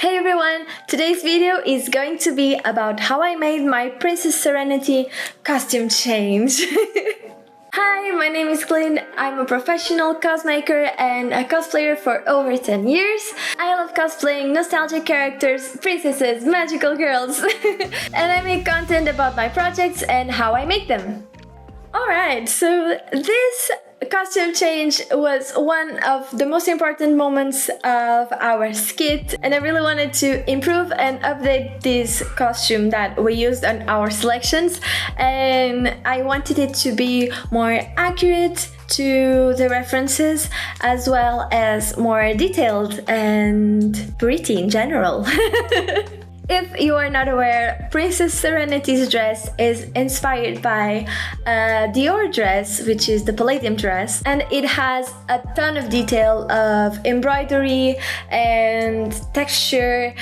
Hey everyone! Today's video is going to be about how I made my Princess Serenity costume change. Hi, my name is Glin. I'm a professional cosmaker and a cosplayer for over 10 years. I love cosplaying nostalgic characters, princesses, magical girls, and I make content about my projects and how I make them. Alright, so this costume change was one of the most important moments of our skit, and I really wanted to improve and update this costume that we used on our selections, and I wanted it to be more accurate to the references as well as more detailed and pretty in general. If you are not aware, Princess Serenity's dress is inspired by a Dior dress, which is the Palladium dress, and it has a ton of detail of embroidery and texture,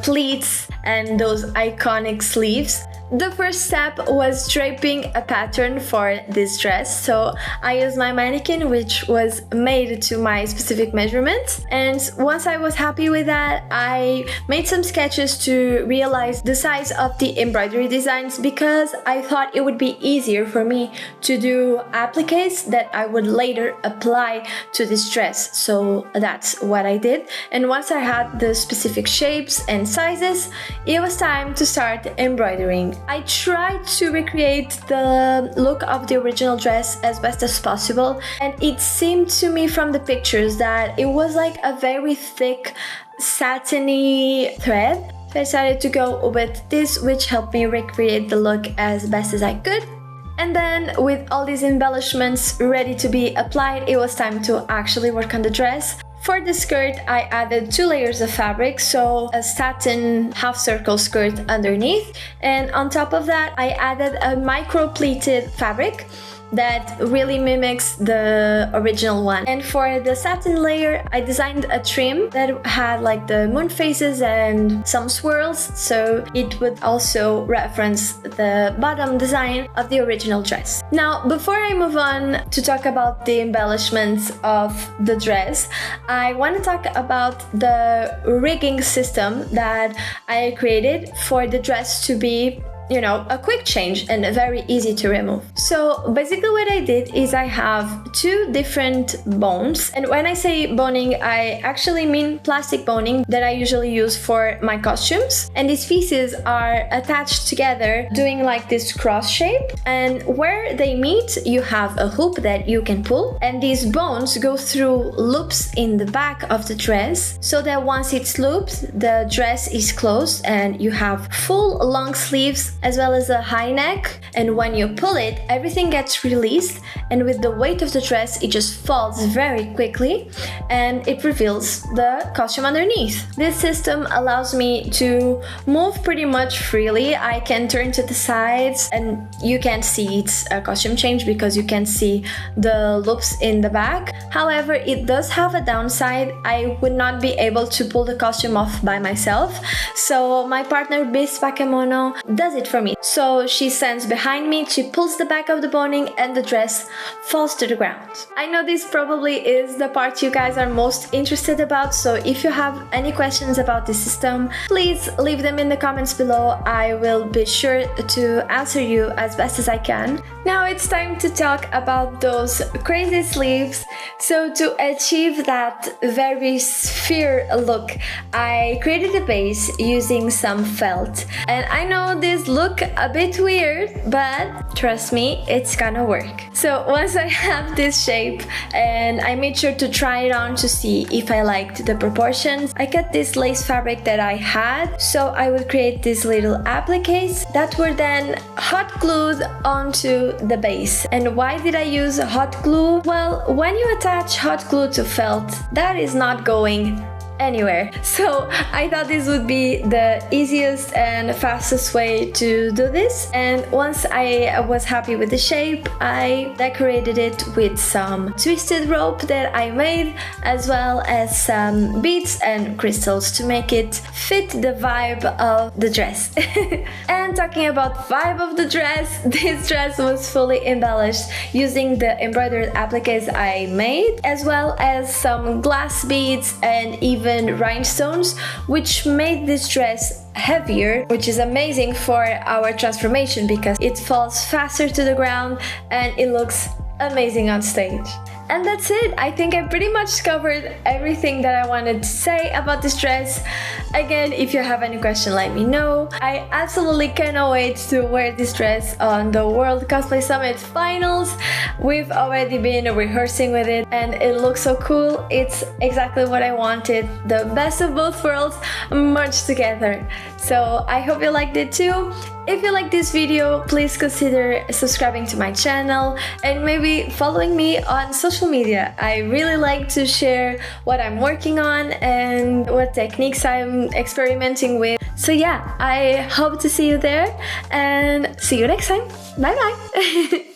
pleats, and those iconic sleeves. The first step was draping a pattern for this dress, so I used my mannequin, which was made to my specific measurements, and once I was happy with that, I made some sketches to realize the size of the embroidery designs, because I thought it would be easier for me to do appliques that I would later apply to this dress. So that's what I did, and once I had the specific shapes and sizes, it was time to start embroidering. I tried to recreate the look of the original dress as best as possible, and it seemed to me from the pictures that it was like a very thick satiny thread. So I decided to go with this, which helped me recreate the look as best as I could. And then with all these embellishments ready to be applied, it was time to actually work on the dress. For the skirt, I added 2 layers of fabric, so a satin half circle skirt underneath, and on top of that I added a micro pleated fabric that really mimics the original one. And for the satin layer, I designed a trim that had like the moon phases and some swirls, so it would also reference the bottom design of the original dress. Now, before I move on to talk about the embellishments of the dress, I want to talk about the rigging system that I created for the dress to be, you know, a quick change and very easy to remove. So basically what I did is I have 2 different bones, and when I say boning, I actually mean plastic boning that I usually use for my costumes, and these pieces are attached together doing like this cross shape, and where they meet you have a hoop that you can pull, and these bones go through loops in the back of the dress, so that once it's looped, the dress is closed and you have full long sleeves as well as a high neck, and when you pull it, everything gets released, and with the weight of the dress, it just falls very quickly and it reveals the costume underneath. This system allows me to move pretty much freely. I can turn to the sides and you can see it's a costume change because you can see the loops in the back. However, it does have a downside. I would not be able to pull the costume off by myself, so my partner Bis Bakemono does it for me. So she stands behind me, she pulls the back of the boning, and the dress falls to the ground. I know this probably is the part you guys are most interested about, so if you have any questions about this system, please leave them in the comments below. I will be sure to answer you as best as I can. Now it's time to talk about those crazy sleeves. So to achieve that very sphere look, I created a base using some felt, and I know this look a bit weird, but trust me, it's gonna work. So once I have this shape, and I made sure to try it on to see if I liked the proportions, I cut this lace fabric that I had, so I would create these little appliques that were then hot glued onto the base. And why did I use hot glue? Well, when you attach hot glue to felt, that is not going anywhere. So I thought this would be the easiest and fastest way to do this, and once I was happy with the shape, I decorated it with some twisted rope that I made, as well as some beads and crystals to make it fit the vibe of the dress. And talking about vibe of the dress, this dress was fully embellished using the embroidered appliques I made, as well as some glass beads and even even rhinestones, which made this dress heavier, which is amazing for our transformation because it falls faster to the ground and it looks amazing on stage. And that's it. I think I pretty much covered everything that I wanted to say about this dress. Again, if you have any question, let me know. I absolutely cannot wait to wear this dress on the World Cosplay Summit finals. We've already been rehearsing with it and it looks so cool. It's exactly what I wanted. The best of both worlds merged together. So I hope you liked it too. If you like this video, please consider subscribing to my channel and maybe following me on social media. I really like to share what I'm working on and what techniques I'm experimenting with. So yeah, I hope to see you there and see you next time. Bye bye!